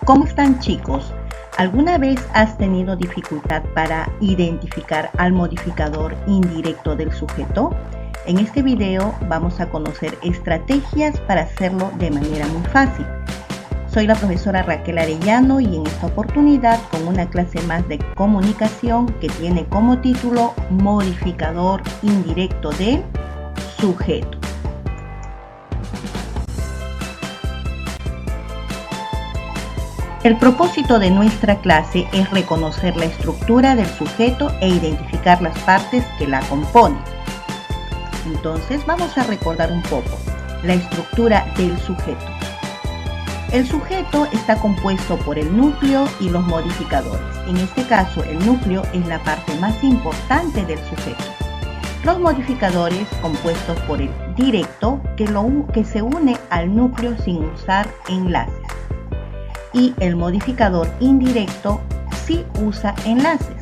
¿Cómo están, chicos? ¿Alguna vez has tenido dificultad para identificar al modificador indirecto del sujeto? En este video vamos a conocer estrategias para hacerlo de manera muy fácil. Soy la profesora Raquel Arellano y en esta oportunidad con una clase más de comunicación que tiene como título Modificador indirecto del sujeto. El propósito de nuestra clase es reconocer la estructura del sujeto e identificar las partes que la componen. Entonces vamos a recordar un poco la estructura del sujeto. El sujeto está compuesto por el núcleo y los modificadores. En este caso, el núcleo es la parte más importante del sujeto. Los modificadores, compuestos por el directo, que se une al núcleo sin usar enlaces. Y el modificador indirecto sí usa enlaces.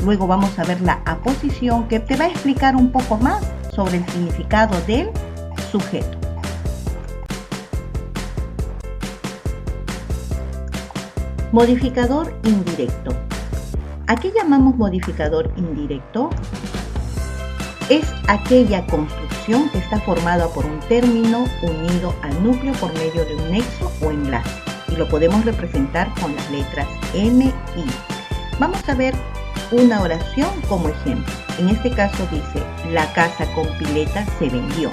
Luego vamos a ver la aposición que te va a explicar un poco más sobre el significado del sujeto. Modificador indirecto. ¿A qué llamamos modificador indirecto? Es aquella construcción que está formada por un término unido al núcleo por medio de un nexo o enlace. Y lo podemos representar con las letras M, I. Vamos a ver una oración como ejemplo. En este caso dice, la casa con pileta se vendió.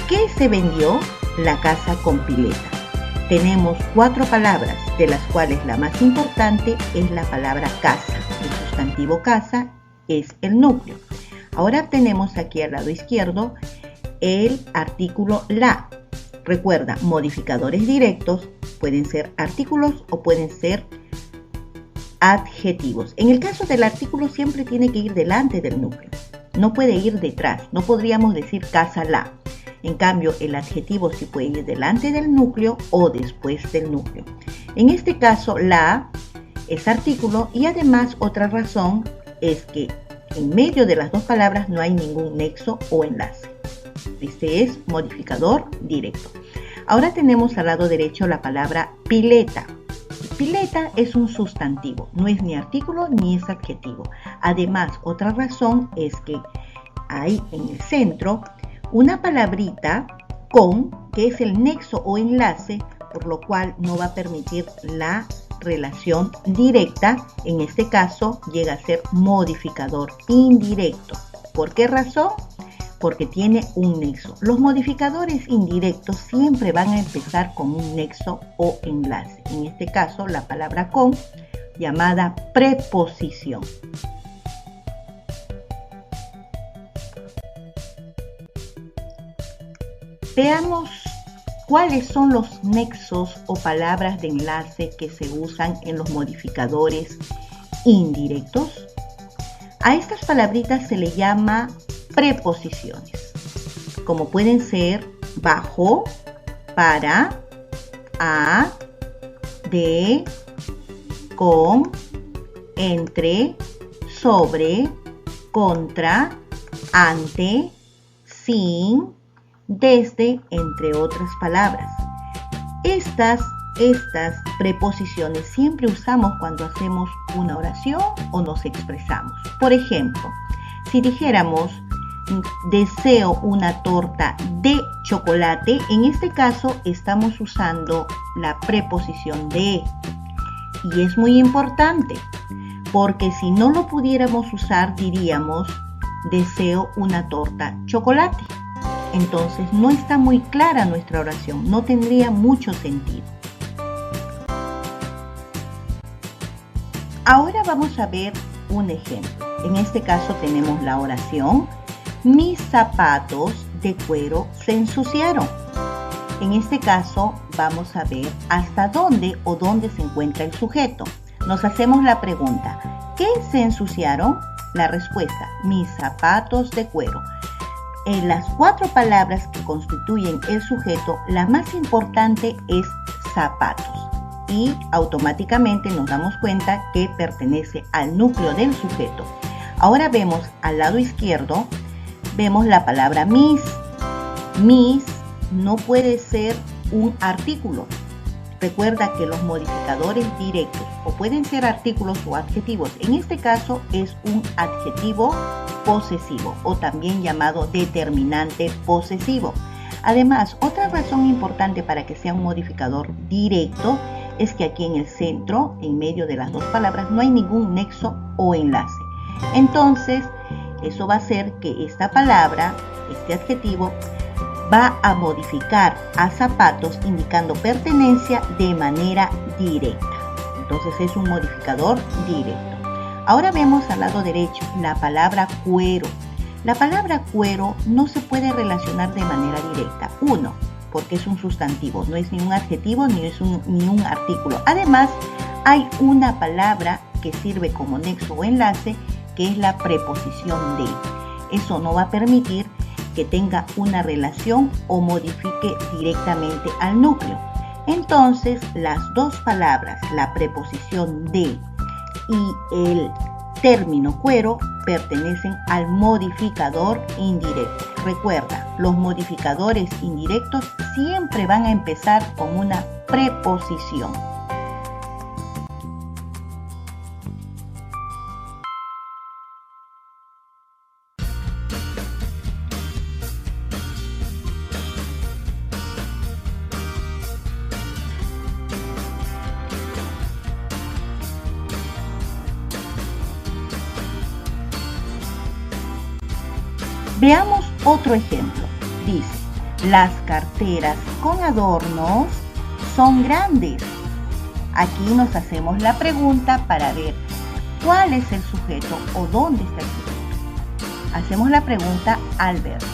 ¿Qué se vendió? La casa con pileta. Tenemos 4 palabras, de las cuales la más importante es la palabra casa. El sustantivo casa es el núcleo. Ahora tenemos aquí al lado izquierdo el artículo la. Recuerda, modificadores directos pueden ser artículos o pueden ser adjetivos. En el caso del artículo siempre tiene que ir delante del núcleo. No puede ir detrás. No podríamos decir casa la. En cambio, el adjetivo sí puede ir delante del núcleo o después del núcleo. En este caso, la es artículo y además otra razón es que en medio de las dos palabras no hay ningún nexo o enlace. Este es modificador directo. Ahora tenemos al lado derecho la palabra pileta. Pileta es un sustantivo, no es ni artículo ni es adjetivo. Además, otra razón es que hay en el centro una palabrita con, que es el nexo o enlace, por lo cual no va a permitir la relación directa. En este caso llega a ser modificador indirecto. ¿Por qué razón? Porque tiene un nexo. Los modificadores indirectos siempre van a empezar con un nexo o enlace. En este caso, la palabra con, llamada preposición. Veamos cuáles son los nexos o palabras de enlace que se usan en los modificadores indirectos. A estas palabritas se le llama preposiciones, como pueden ser bajo, para, a, de, con, entre, sobre, contra, ante, sin, desde, entre otras palabras. Estas preposiciones siempre usamos cuando hacemos una oración o nos expresamos. Por ejemplo, si dijéramos deseo una torta de chocolate, en este caso estamos usando la preposición de. Y es muy importante, porque si no lo pudiéramos usar, diríamos deseo una torta chocolate. Entonces no está muy clara nuestra oración, no tendría mucho sentido. Ahora vamos a ver un ejemplo. En este caso tenemos la oración, mis zapatos de cuero se ensuciaron. En este caso vamos a ver hasta dónde o dónde se encuentra el sujeto. Nos hacemos la pregunta, ¿qué se ensuciaron? La respuesta, mis zapatos de cuero. En las 4 palabras que constituyen el sujeto, la más importante es zapatos. Y automáticamente nos damos cuenta que pertenece al núcleo del sujeto. Ahora vemos al lado izquierdo, vemos la palabra mis. Mis no puede ser un artículo. Recuerda que los modificadores directos o pueden ser artículos o adjetivos. En este caso es un adjetivo posesivo o también llamado determinante posesivo. Además, otra razón importante para que sea un modificador directo es que aquí en el centro, en medio de las dos palabras, no hay ningún nexo o enlace. Entonces, eso va a hacer que esta palabra, este adjetivo, va a modificar a zapatos indicando pertenencia de manera directa. Entonces es un modificador directo. Ahora vemos al lado derecho la palabra cuero. La palabra cuero no se puede relacionar de manera directa. Uno, porque es un sustantivo, no es ni un adjetivo ni un artículo. Además, hay una palabra que sirve como nexo o enlace, que es la preposición de. Eso no va a permitir que tenga una relación o modifique directamente al núcleo. Entonces, las dos palabras, la preposición de y el término cuero, pertenecen al modificador indirecto. Recuerda, los modificadores indirectos siempre van a empezar con una preposición. Veamos otro ejemplo. Dice, las carteras con adornos son grandes. Aquí nos hacemos la pregunta para ver cuál es el sujeto o dónde está el sujeto. Hacemos la pregunta al verbo.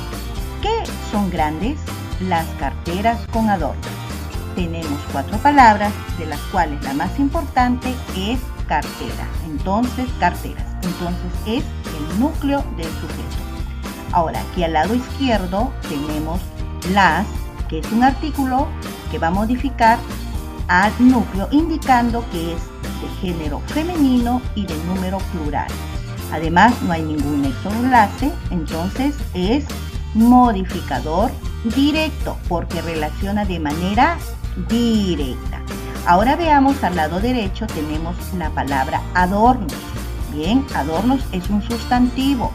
¿Qué son grandes? Las carteras con adornos. Tenemos 4 palabras, de las cuales la más importante es cartera. Entonces, carteras. Entonces es el núcleo del sujeto. Ahora, aquí al lado izquierdo tenemos las, que es un artículo que va a modificar al núcleo, indicando que es de género femenino y de número plural. Además, no hay ningún nexo o enlace, entonces es modificador directo, porque relaciona de manera directa. Ahora veamos al lado derecho, tenemos la palabra adornos. Bien, adornos es un sustantivo.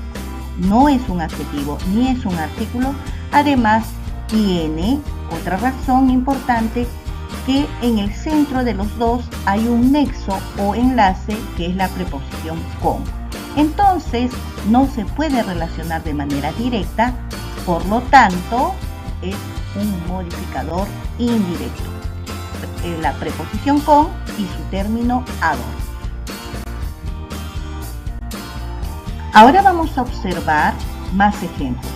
No es un adjetivo ni es un artículo. Además, tiene otra razón importante, que en el centro de los dos hay un nexo o enlace, que es la preposición con. Entonces, no se puede relacionar de manera directa, por lo tanto, es un modificador indirecto. La preposición con y su término adorno. Ahora vamos a observar más ejemplos.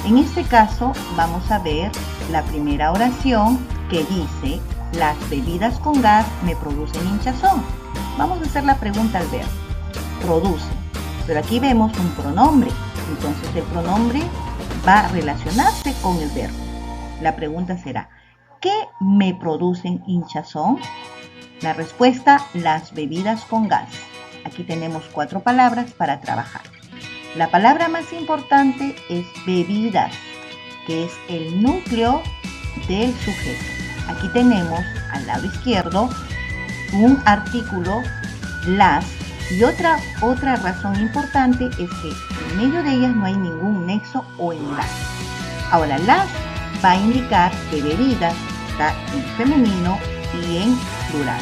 En este caso vamos a ver la primera oración que dice: las bebidas con gas me producen hinchazón. Vamos a hacer la pregunta al verbo. Produce. Pero aquí vemos un pronombre. Entonces el pronombre va a relacionarse con el verbo. La pregunta será: ¿qué me producen hinchazón? La respuesta: las bebidas con gas. Aquí tenemos 4 palabras para trabajar. La palabra más importante es bebidas, que es el núcleo del sujeto. Aquí tenemos al lado izquierdo un artículo, las, y otra razón importante es que en medio de ellas no hay ningún nexo o enlace. Ahora, las va a indicar que bebidas está en femenino y en plural.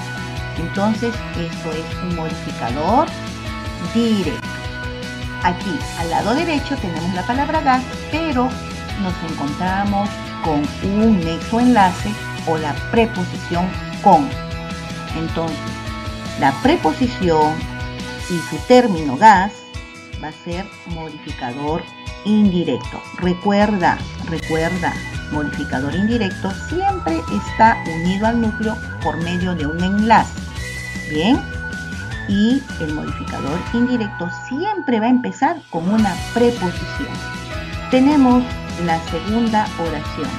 Entonces, esto es un modificador directo. Aquí al lado derecho tenemos la palabra gas, pero nos encontramos con un nexo enlace o la preposición con. Entonces, la preposición y su término gas va a ser modificador indirecto. Recuerda, modificador indirecto siempre está unido al núcleo por medio de un enlace. Bien. Y el modificador indirecto siempre va a empezar con una preposición. Tenemos la segunda oración.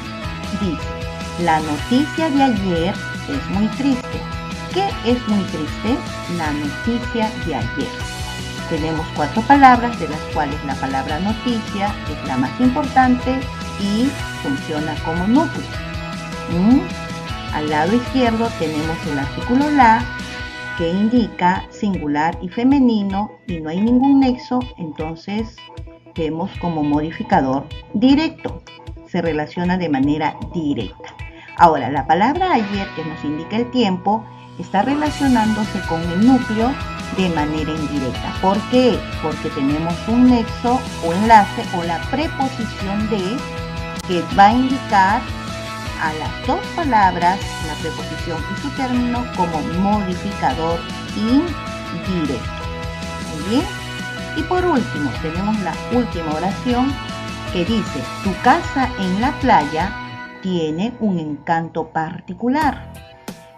Dice: la noticia de ayer es muy triste. ¿Qué es muy triste? La noticia de ayer. Tenemos 4 palabras, de las cuales la palabra noticia es la más importante y funciona como núcleo. Al lado izquierdo tenemos el artículo la, que indica singular y femenino y no hay ningún nexo, entonces vemos como modificador directo. Se relaciona de manera directa. Ahora, la palabra ayer, que nos indica el tiempo, está relacionándose con el núcleo de manera indirecta. ¿Por qué? Porque tenemos un nexo o enlace o la preposición de, que va a indicar a las dos palabras, la preposición y su término, como modificador indirecto. Muy bien. Y por último, tenemos la última oración que dice: tu casa en la playa tiene un encanto particular.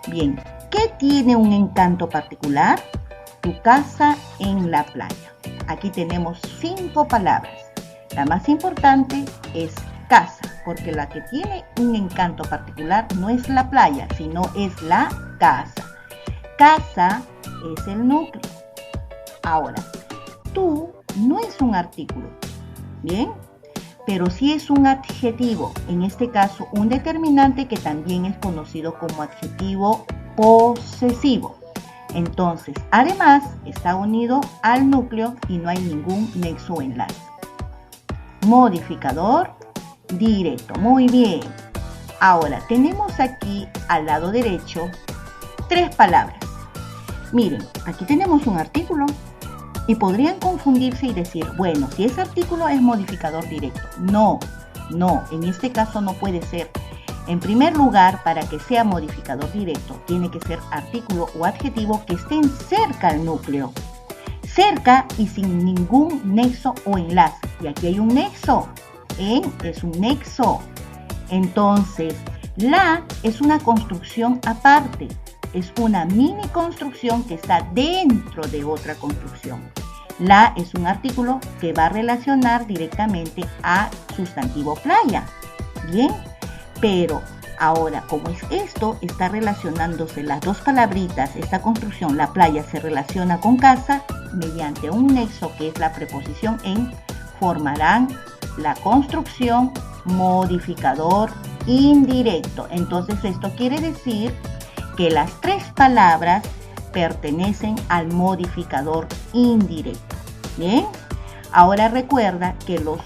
Bien, ¿qué tiene un encanto particular? Tu casa en la playa. Aquí tenemos 5 palabras. La más importante es casa, porque la que tiene un encanto particular no es la playa, sino es la casa. Casa es el núcleo. Ahora, tú no es un artículo, ¿bien? Pero sí es un adjetivo, en este caso un determinante que también es conocido como adjetivo posesivo. Entonces, además, está unido al núcleo y no hay ningún nexo o enlace. Modificador directo. Muy bien. Ahora, tenemos aquí al lado derecho 3 palabras. Miren, aquí tenemos un artículo y podrían confundirse y decir, bueno, si es artículo es modificador directo. No, en este caso no puede ser. En primer lugar, para que sea modificador directo, tiene que ser artículo o adjetivo que estén cerca al núcleo. Cerca y sin ningún nexo o enlace. Y aquí hay un nexo. Es un nexo. Entonces, la es una construcción aparte. Es una mini construcción que está dentro de otra construcción. La es un artículo que va a relacionar directamente a sustantivo playa. Bien, pero ahora, como es esto, está relacionándose las dos palabritas, esta construcción, la playa, se relaciona con casa mediante un nexo que es la preposición en, formarán la construcción modificador indirecto. Entonces, esto quiere decir que las 3 palabras pertenecen al modificador indirecto. Bien, ahora recuerda que los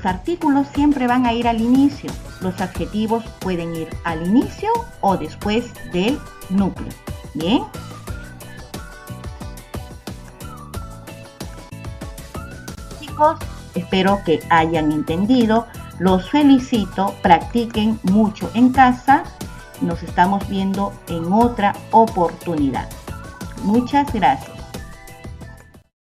artículos siempre van a ir al inicio. Los adjetivos pueden ir al inicio o después del núcleo. Bien. Chicos, espero que hayan entendido. Los felicito. Practiquen mucho en casa. Nos estamos viendo en otra oportunidad. Muchas gracias.